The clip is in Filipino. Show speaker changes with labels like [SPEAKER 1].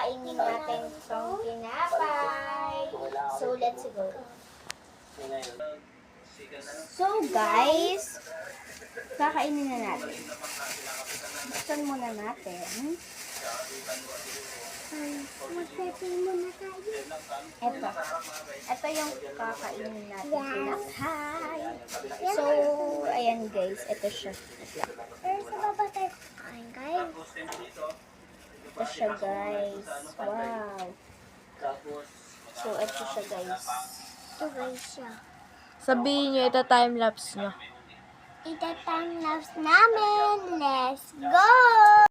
[SPEAKER 1] kakainin natin itong tinapay. So, let's go. So, guys, kakainin na natin. Buksan muna natin.
[SPEAKER 2] Mag-prepare muna tayo.
[SPEAKER 1] Ito yung kakainin natin. Tinapay. So, ayan guys, ito siya.
[SPEAKER 2] Pero sa baba tayo kakain, guys.
[SPEAKER 1] Ito siya guys. Wow. So, ito siya guys.
[SPEAKER 2] Ito guys siya.
[SPEAKER 3] Sabihin nyo, ito time-lapse nyo.
[SPEAKER 2] Ita time lapse namin. Let's go!